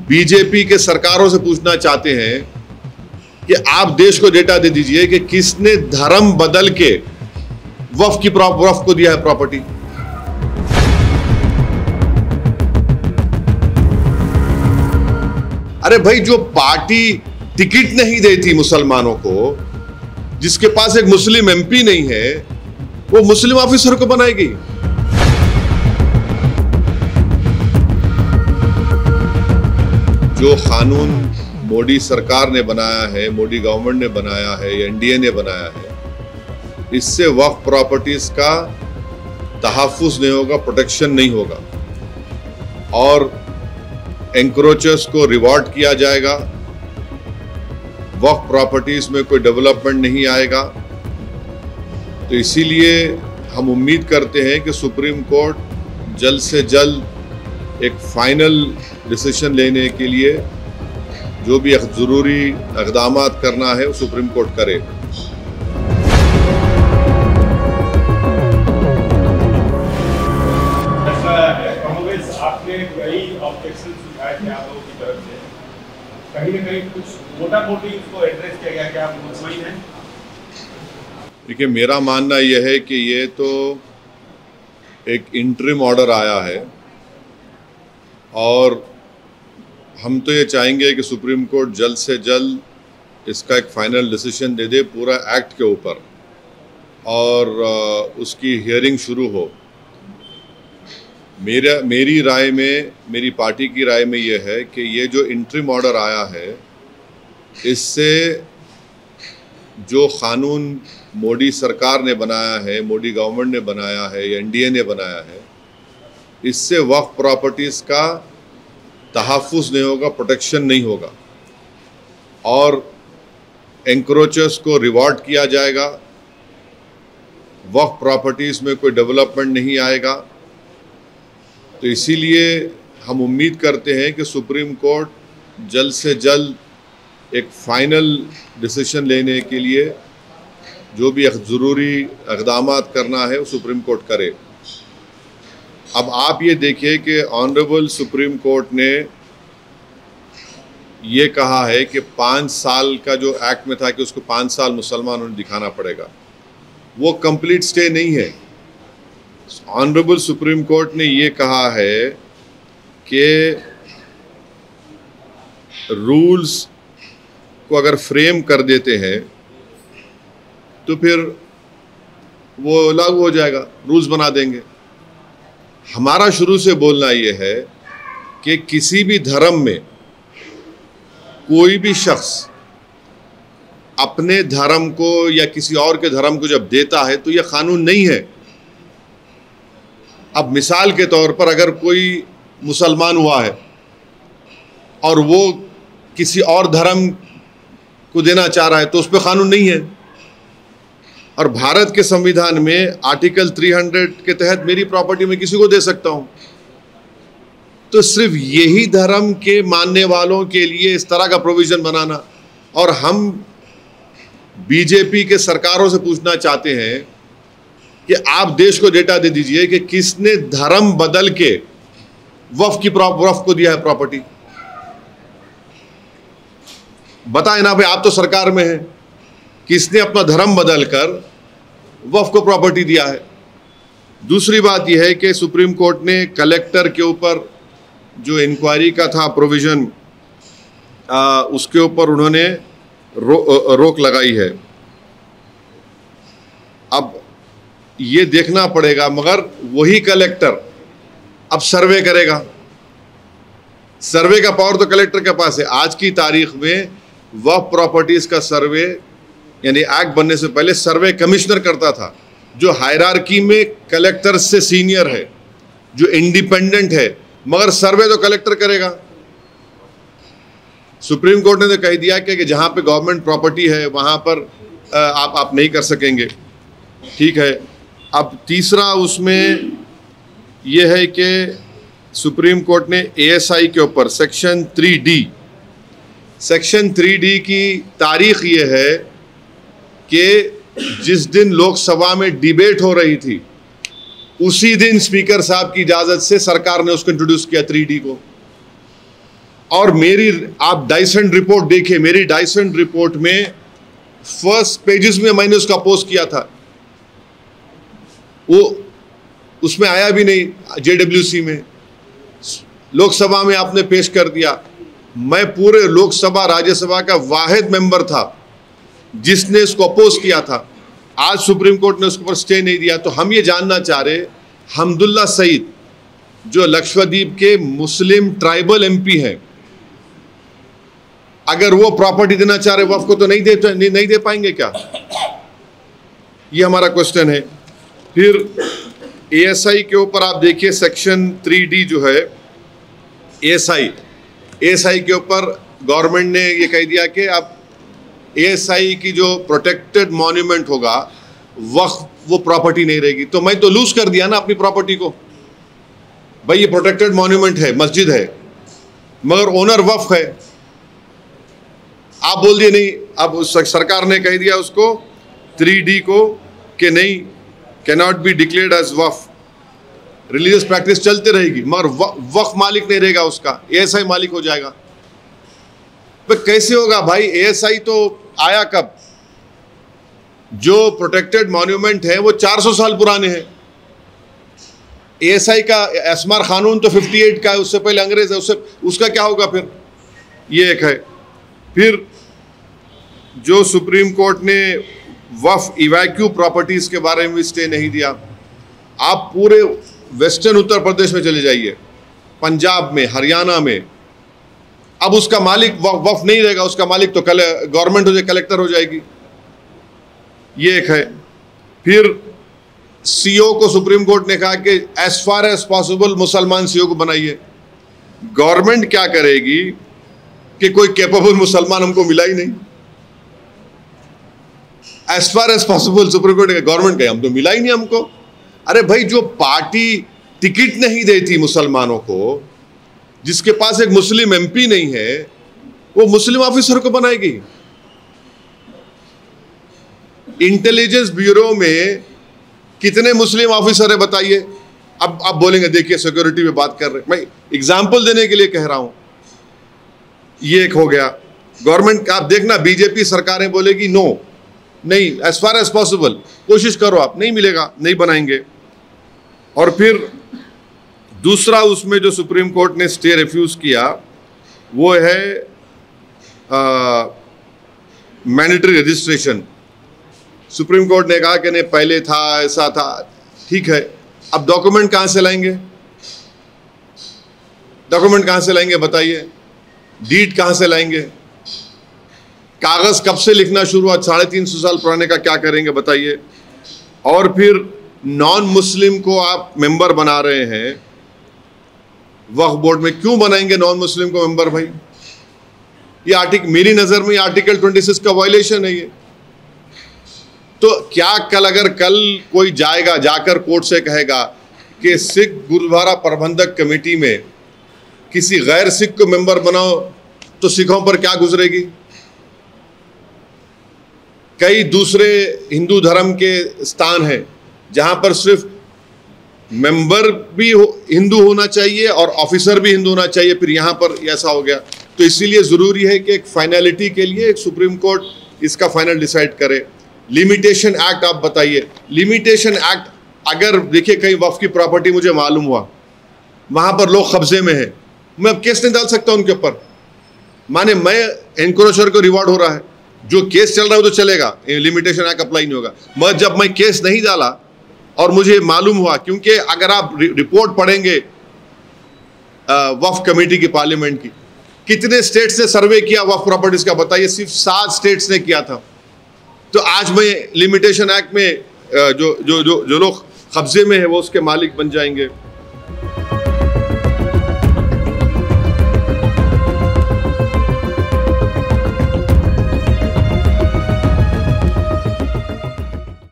BJP के सरकारों से पूछना चाहते हैं कि आप देश को डेटा दे दीजिए कि किसने धर्म बदल के वक्फ को दिया है प्रॉपर्टी। अरे भाई, जो पार्टी टिकट नहीं देती मुसलमानों को, जिसके पास एक मुस्लिम एमपी नहीं है, वो मुस्लिम ऑफिसर को बनाएगी। जो कानून मोदी सरकार ने बनाया है, मोदी गवर्नमेंट ने बनाया है या एनडीए ने बनाया है, इससे वक्फ प्रॉपर्टीज का तहफ़्फ़ुज़ नहीं होगा, प्रोटेक्शन नहीं होगा और एंक्रोचर्स को रिवॉर्ड किया जाएगा। वक्फ प्रॉपर्टीज में कोई डेवलपमेंट नहीं आएगा। तो इसीलिए हम उम्मीद करते हैं कि सुप्रीम कोर्ट जल्द से जल्द एक फाइनल डिसीजन लेने के लिए जो भी ज़रूरी इक़दाम करना है वो सुप्रीम कोर्ट करे। आपने कई ऑब्जेक्शन उठाए थे आप लोगों की तरफ से, कहीं ना कहीं कुछ मोटा-मोटी इसको एड्रेस किया गया, क्या आप मुतमईन हैं? देखिए, मेरा मानना यह है कि ये तो एक इंटरिम ऑर्डर आया है और हम तो ये चाहेंगे कि सुप्रीम कोर्ट जल्द से जल्द इसका एक फाइनल डिसीजन दे दे पूरा एक्ट के ऊपर और उसकी हियरिंग शुरू हो। मेरी राय में, मेरी पार्टी की राय में यह है कि ये जो इंटरिम ऑर्डर आया है, इससे जो कानून मोदी सरकार ने बनाया है, मोदी गवर्नमेंट ने बनाया है या एनडीए ने बनाया है, इससे वक्फ प्रॉपर्टीज़ का तहफ़्फ़ुज़ नहीं होगा, प्रोटेक्शन नहीं होगा और एंक्रोचर्स को रिवॉर्ड किया जाएगा। वक्फ प्रॉपर्टीज़ में कोई डेवलपमेंट नहीं आएगा। तो इसीलिए हम उम्मीद करते हैं कि सुप्रीम कोर्ट जल्द से जल्द एक फाइनल डिसीजन लेने के लिए जो भी ज़रूरी इक़दाम करना है वो सुप्रीम कोर्ट करे। अब आप ये देखिए कि ऑनरेबल सुप्रीम कोर्ट ने ये कहा है कि 5 साल का जो एक्ट में था कि उसको 5 साल मुसलमानों ने दिखाना पड़ेगा, वो कंप्लीट स्टे नहीं है। ऑनरेबल सुप्रीम कोर्ट ने ये कहा है कि रूल्स को अगर फ्रेम कर देते हैं तो फिर वो लागू हो जाएगा, रूल्स बना देंगे। हमारा शुरू से बोलना ये है कि किसी भी धर्म में कोई भी शख्स अपने धर्म को या किसी और के धर्म को जब देता है तो ये कानून नहीं है। अब मिसाल के तौर पर अगर कोई मुसलमान हुआ है और वो किसी और धर्म को देना चाह रहा है तो उस पर कानून नहीं है। और भारत के संविधान में आर्टिकल 300 के तहत मेरी प्रॉपर्टी में किसी को दे सकता हूं। तो सिर्फ यही धर्म के मानने वालों के लिए इस तरह का प्रोविजन बनाना, और हम बीजेपी के सरकारों से पूछना चाहते हैं कि आप देश को डेटा दे दीजिए कि किसने धर्म बदल के वक्फ को दिया है प्रॉपर्टी। बताएं ना भाई, आप तो सरकार में हैं, किसने अपना धर्म बदलकर वक्फ को प्रॉपर्टी दिया है। दूसरी बात यह है कि सुप्रीम कोर्ट ने कलेक्टर के ऊपर जो इंक्वायरी का था प्रोविज़न, उसके ऊपर उन्होंने रोक लगाई है। अब ये देखना पड़ेगा, मगर वही कलेक्टर अब सर्वे करेगा। सर्वे का पावर तो कलेक्टर के पास है। आज की तारीख में वक्फ प्रॉपर्टीज़ का सर्वे यानी एक्ट बनने से पहले सर्वे कमिश्नर करता था, जो हायरार्की में कलेक्टर से सीनियर है, जो इंडिपेंडेंट है, मगर सर्वे तो कलेक्टर करेगा। सुप्रीम कोर्ट ने तो कह दिया कि जहां पे गवर्नमेंट प्रॉपर्टी है वहां पर आप नहीं कर सकेंगे। ठीक है। अब तीसरा उसमें यह है कि सुप्रीम कोर्ट ने एएसआई के ऊपर सेक्शन 3D की तारीख ये है कि जिस दिन लोकसभा में डिबेट हो रही थी उसी दिन स्पीकर साहब की इजाज़त से सरकार ने उसको इंट्रोड्यूस किया 3D को। और मेरी आप डाइसेंट रिपोर्ट देखिए, मेरी डाइसेंट रिपोर्ट में फर्स्ट पेजेस में मैंने उसका पोस्ट किया था, वो उसमें आया भी नहीं। जेडब्ल्यूसी में लोकसभा में आपने पेश कर दिया। मैं पूरे लोकसभा राज्यसभा का वाहिद मेंबर था जिसने इसको अपोज किया था। आज सुप्रीम कोर्ट ने उसके ऊपर स्टे नहीं दिया। तो हम ये जानना चाह रहे, हमदुल्ला सईद जो लक्षद्वीप के मुस्लिम ट्राइबल एमपी हैं, अगर वो प्रॉपर्टी देना चाह रहे वक्फ को तो नहीं दे पाएंगे क्या? ये हमारा क्वेश्चन है। फिर एएसआई के ऊपर आप देखिए सेक्शन 3D जो है एएसआई के ऊपर गवर्नमेंट ने ये कह दिया कि अब एएसआई की जो प्रोटेक्टेड मॉन्यूमेंट होगा वक्फ वो प्रॉपर्टी नहीं रहेगी। तो मैं तो लूज कर दिया ना अपनी प्रॉपर्टी को। भाई ये प्रोटेक्टेड मॉन्यूमेंट है, मस्जिद है, मगर ओनर वक्फ है। आप बोल दिए नहीं, अब सरकार ने कह दिया उसको 3D को कि नहीं, cannot be declared as Waqf. Religious practice चलती रहेगी मगर वक्फ मालिक नहीं रहेगा, उसका एएसआई मालिक हो जाएगा। तो कैसे होगा भाई? एएसआई तो आया कब? जो प्रोटेक्टेड मॉन्यूमेंट है वो 400 साल पुराने हैं। एएसआई का एस्मार कानून तो 58 का है, उससे पहले अंग्रेज है, उसका क्या होगा फिर? ये एक है। फिर जो सुप्रीम कोर्ट ने वक्फ इवैक्यू प्रॉपर्टीज के बारे में भी स्टे नहीं दिया। आप पूरे वेस्टर्न उत्तर प्रदेश में चले जाइए, पंजाब में, हरियाणा में, अब उसका मालिक वक्फ नहीं रहेगा, उसका मालिक तो गवर्नमेंट हो जाए, कलेक्टर हो जाएगी। ये एक है। फिर सीओ को सुप्रीम कोर्ट ने कहा कि एज फार एज पॉसिबल मुसलमान सीओ को बनाइए। गवर्नमेंट क्या करेगी कि कोई कैपेबल मुसलमान हमको मिला ही नहीं। As far as possible Supreme Court government कहे हम तो मिला ही नहीं हमको। अरे भाई, जो पार्टी टिकट नहीं देती मुसलमानों को, जिसके पास एक मुस्लिम एमपी नहीं है, वो मुस्लिम ऑफिसर को बनाएगी। इंटेलिजेंस ब्यूरो में कितने मुस्लिम ऑफिसर है बताइए? अब आप बोलेंगे देखिए सिक्योरिटी पे बात कर रहे, मैं एग्जाम्पल देने के लिए कह रहा हूं। ये एक हो गया। गवर्नमेंट आप देखना, बीजेपी सरकारें बोलेगी नो, नहीं, एज फार एज पॉसिबल कोशिश करो, आप नहीं मिलेगा, नहीं बनाएंगे। और फिर दूसरा उसमें जो सुप्रीम कोर्ट ने स्टे रिफ्यूज किया वो है मैंडेटरी रजिस्ट्रेशन। सुप्रीम कोर्ट ने कहा कि नहीं, पहले था, ऐसा था, ठीक है, अब डॉक्यूमेंट कहाँ से लाएंगे? डॉक्यूमेंट कहाँ से लाएंगे बताइए? डीड कहाँ से लाएंगे? कागज कब से लिखना शुरू हुआ? 350 साल पुराने का क्या करेंगे बताइए? और फिर नॉन मुस्लिम को आप मेंबर बना रहे हैं वक्फ बोर्ड में, क्यों बनाएंगे नॉन मुस्लिम को मेंबर भाई? ये आर्टिकल, मेरी नजर में आर्टिकल 26 का वायलेशन है ये। तो क्या कल कोई जाकर कोर्ट से कहेगा कि सिख गुरुद्वारा प्रबंधक कमेटी में किसी गैर सिख को मेंबर बनाओ, तो सिखों पर क्या गुजरेगी? कई दूसरे हिंदू धर्म के स्थान हैं जहां पर सिर्फ मेंबर भी हिंदू होना चाहिए और ऑफिसर भी हिंदू होना चाहिए, फिर यहां पर ऐसा हो गया। तो इसीलिए जरूरी है कि एक फाइनलिटी के लिए एक सुप्रीम कोर्ट इसका फाइनल डिसाइड करे। लिमिटेशन एक्ट आप बताइए, लिमिटेशन एक्ट अगर देखिए कहीं वक्फ की प्रॉपर्टी मुझे मालूम हुआ वहां पर लोग कब्जे में है, मैं अब केस नहीं डाल सकता उनके ऊपर। माने मैं एनक्रोचर को रिवॉर्ड हो रहा है, जो केस चल रहा है वो तो चलेगा, लिमिटेशन एक्ट अप्लाई नहीं होगा। मगर जब मैं केस नहीं डाला और मुझे मालूम हुआ, क्योंकि अगर आप रिपोर्ट पढ़ेंगे वक्फ कमेटी की पार्लियामेंट की, कितने स्टेट्स ने सर्वे किया वक्फ प्रॉपर्टीज का बताइए? सिर्फ 7 स्टेट्स ने किया था। तो आज मैं लिमिटेशन एक्ट में जो लोग कब्जे में है वो उसके मालिक बन जाएंगे।